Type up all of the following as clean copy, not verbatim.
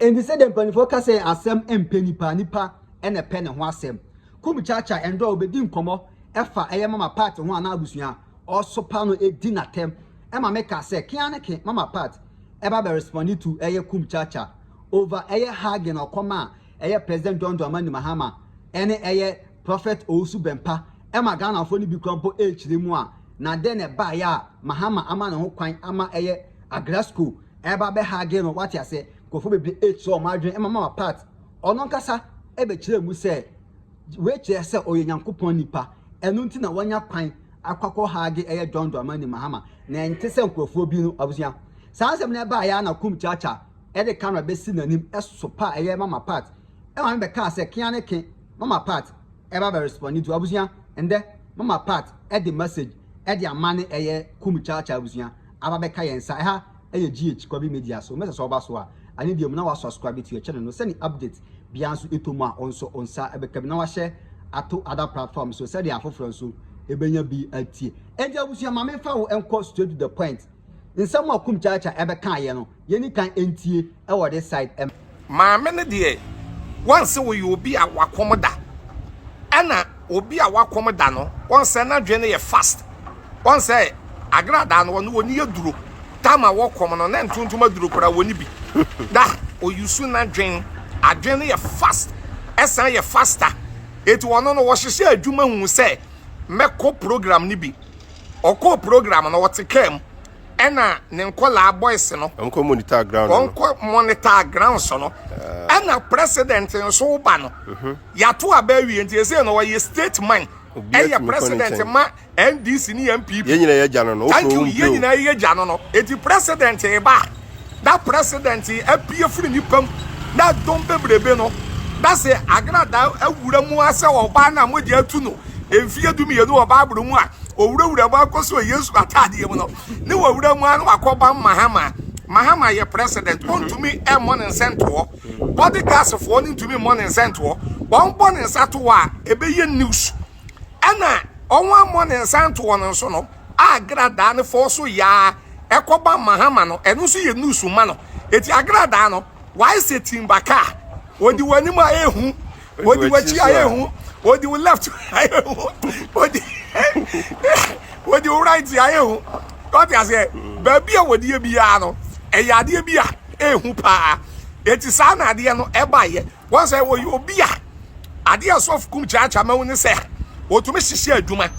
And they said them penifo ka say asem empenipa nipa and a pen and wasem. KUMCHACHA and do be dim komo efa eye mama part ho ana abusua also pano e dinner tem. Emma make say kianeke mama part eba be responding to eye KUMCHACHA over eye hagen or koma eye President John Dramani Mahama ene eye Prophet Osu Bempa Emma Ghana for ni bi krompo mu a na den e ba ya Mahama ama ne ho kwan ama eye AGRADAA eba be hagen no what ya say kofo bebre so madwen Emma mama part ono nkasa ebe kire mu say we kire say oyenyankopon nipa enu nti na wanya kwan akwakọ hage eye John Dramani Mahama na ente se nkofo bi no abusia sansem na ba ya na KUMCHACHA e de camera be si nanim esopa eye mama part e ma be ka say kianeke mama part e ba be respond to abusia ende mama part e de message e de amane eye KUMCHACHA abusia aba be ka yensa e ha eye GH Kwabi Media so message so ba so a ani de mu na wa subscribe to your channel no send update bianso etomu a onso onsa e be ka na wa share ato other platforms so say they are for so ebenya bi atie endi abusia ma me fa wo enko straight to the point in some of KUMCHACHA ebe kan ye no ye ni kan entie e wo this side ma me ne de once we obi a wakomoda ana obi a wakomoda no once na dwe ne ye fast once AGRADAA no woni yeduro tama wakom no na ntuntum aduro kora woni bi da oyusu na dwen adwen ne ye fast esa ye faster eti wono no wo hye adwuma hu se meko program ni bi oko program no wote kem ena ne nkola boys no onko monitor ground onko monitor ground so no ena president nso ba no yato abawi enti ese no ye state man eye president ma NDC ni MPP ye nyina ye jano no thank you ye nyina ye jano no eti president e ba that president apie firi ni pam that don bebrebe no that say AGRADAA awura mu ase oba na mo je atu no emfie dumi ye no oba aburu mu a owura ba koso Yesu atade mu no ne wawura mu anu akoba Mahama ye president ontumi e morning center body gas for ntumi morning center bon morning center a ebe ye news ana onwa morning center no so no AGRADAA ne for so ya ekoba Mahama no enu so ye news ma no eti AGRADAA no why setting baka odi wani ma ehu odi wachi ehu odi left ehu odi right ehu got ya say baby a wodi bia no eyade bia ehu pa eti sa na ade no eba ye won say wo obi a ade asof KUMCHACHA ma woni say otumi hihye adwuma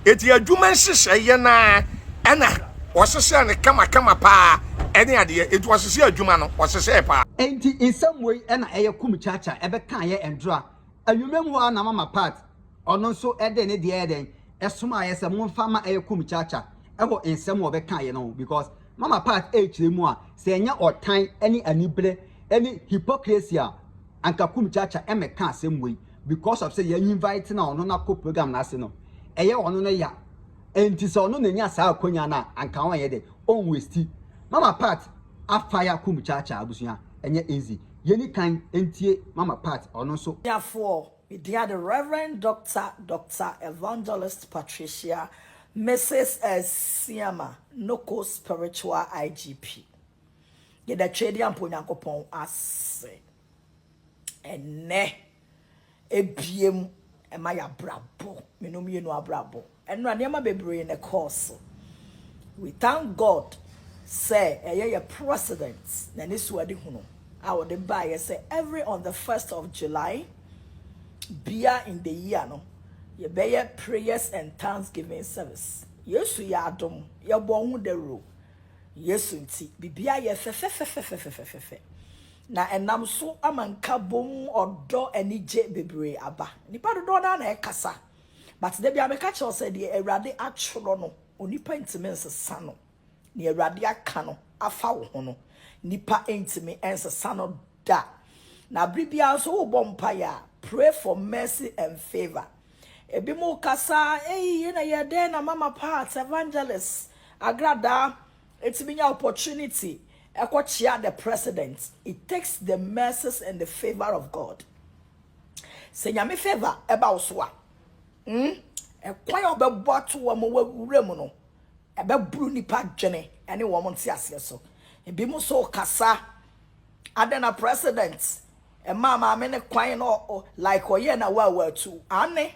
eti adwuma hihye ye na ena wo hihye ne kama pa ene ade eti wo hihye adwuma no wo hihye pa enti in some way ena eye KUMCHACHA ebe kan ye endra anwumem ho na mama part ono so ede ne de eden esoma ye se mo fama eye KUMCHACHA ebo ensem wo be kan ye no because mama part echire mu a se enya otan eni anibre eni hypocrisy anka KUMCHACHA eme kan asem we because of say ye invite na ono na ko program na ase no eye ono no ya enti so ono na nya sa akonya na anka won ye de on waste mama part afire KUMCHACHA abusuya enye easy ye ni kan entie mama part ono so therefore the Reverend Dr. Evangelist Patricia Mrs. Siama Noko Spiritual IGP. Ye da trade ampo nyankopon ase. Ene ebiem ema ya brabo. Menom ye no abrabo. Enra niam bebre in the course. We thank God say ye president na ni suade hunu. Our the buy say every on the 1st of July bia in the year no ye be prayers and thanksgiving service yesu ya adom ye bo hu de ro yesu nti bibia ye fe na enam so amanka bom odo anije bebre aba nipa do na na ekasa but de bia me ka che say de awrade atworo no onipa ntime nsesa no ne awrade aka no afa wo ho no nipa ntime nsesa no da na bribia so wo bompa ya pray for mercy and favor. Ebimu kasa, na yede na mama part evangelist AGRADAA. It's been your opportunity. Ekochia the president. It takes the mercies and the favor of God. Say nyame favor eba oswa. Ekwan obe boatu wo mo wuremu no. Ebe bru nipa dwene ene wo mo ntiase so. Ebimu so kasa Adena president e mama amene kwan no like oye na wa tu ane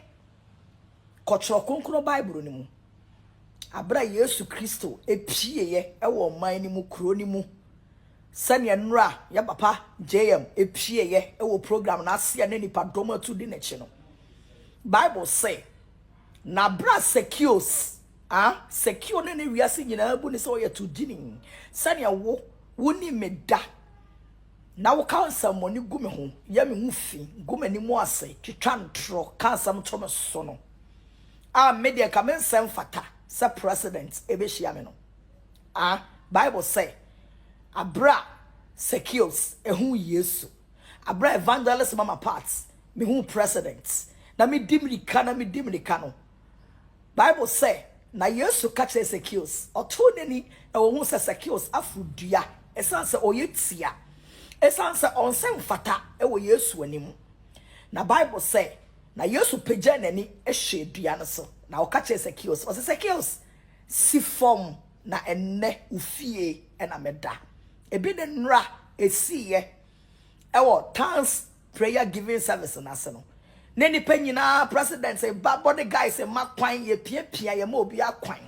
kotro konkro bible ni mu abra Yesu Kristo epieye e wo man ni mu kro ni mu sane nra ya papa JM epieye e wo program na ase na nipa doma tu di nechi no Bible say na bra secures secure ne wiase nyina bu ni so ye to dini sane wo woni meda na wo kansa mo ni gume ho ya me hufi gume ni mu ase twitwa ntro kansa mto me so no media kamen sem fata se president ebe hia me no Bible say abra secures ehu Yesu abra evangelist mama parts me hu president na me dimrika no Bible say na Yesu kache secures oto nani e wo hu se secures afudua esanse oyetia esanse onsem fata e wo Yesu anim na Bible say na Yesu peja nani ehwe dua no so na o kache secures o se secures si form na enne ufie na meda ebi de nra esiye ewo thanks prayer giving service na se no ne ni panyina president say body guys say makwan ye pia ye ma obi akwan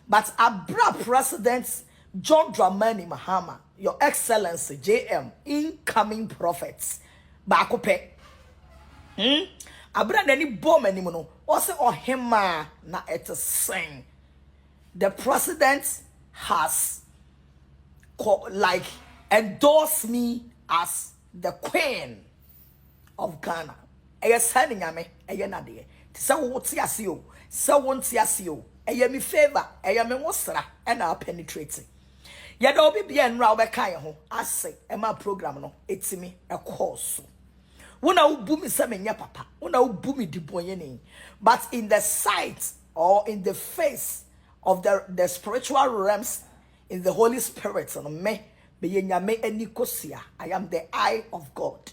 but abra president John Dramani Mahama your excellency JM incoming prophets ba kope abra nani bom anim no o say ohema na it is saying the president has like endorsed me as the queen of Ghana. Eye sani nyame eye na de se wo tiase o se wo ntiase o eye mi favor eye me wosra e na penetrate ye da obi bia nra obeka ye ho ase e ma program no etimi e course wona ubu mi se menya papa wona ubu mi dibonye ni but in the sight or in the face of the spiritual realms in the Holy Spirit no me be nyame ani kosia I am the eye of God.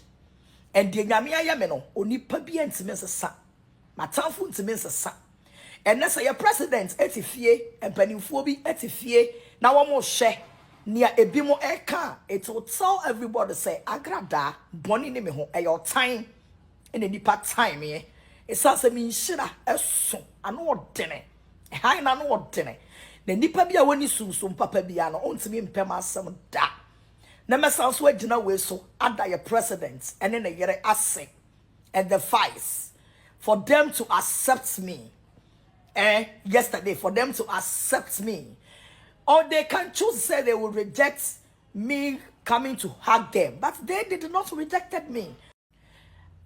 And the nyame ayame no onipa bia ntime nsesa matamfo ntime nsesa enne say your president etifie empanimfo bi etifie na wo mo hye nia ebi mo eka it will tell everybody say AGRADAA boni ne me ho e your time in nipa time e esanse mi nhira eso ano odene e han na no odene na nipa bia woni sunsum papa bia no ontime mpem asem da na mesanso agina we so ada your president and then yere ase and the vice for them to accept me yesterday for them to accept me or they can choose to say they will reject me coming to hug them but they did not rejected me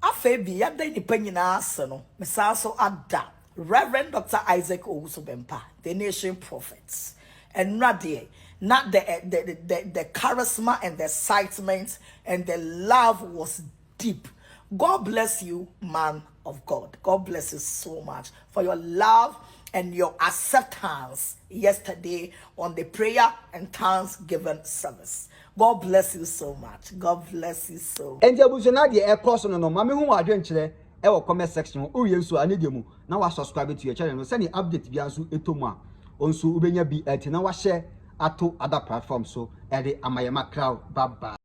afebi yada ni panyina ase no mesanso ada Reverend Dr. Isaac Owusu-Bempah the nation prophets and Radie not the charisma and the excitement and the love was deep. God bless you, man of God. God bless you so much for your love and your acceptance yesterday on the prayer and thanksgiving service. God bless you so much. God bless you so much. And the abusena de air course no mama hu adwenkyere e wo comment section o ye nso ane de mu na wa subscribe to your channel no send update bia nso etomu a onso ubenya bi na wa share ato other platforms so ede amayema crowd bye bye.